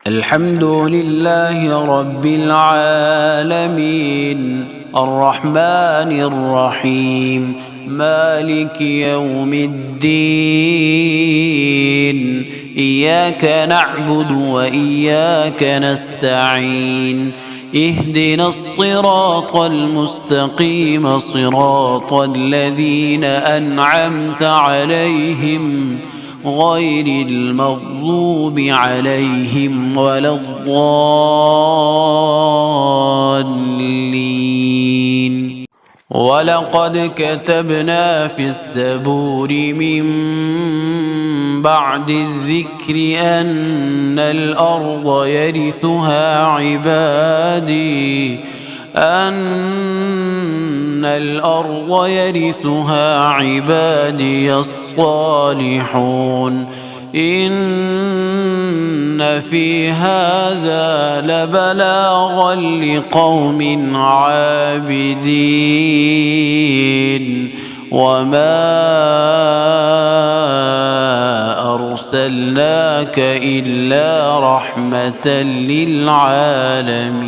الحمد لله رب العالمين الرحمن الرحيم مالك يوم الدين إياك نعبد وإياك نستعين اهدنا الصراط المستقيم صراط الذين أنعمت عليهم غير المغضوب عليهم ولا الضالين. ولقد كتبنا في الزبور من بعد الذكر أن الأرض يرثها عبادي الصالحون إن في هذا لبلاغا لقوم عابدين وما أرسلناك إلا رحمة للعالمين.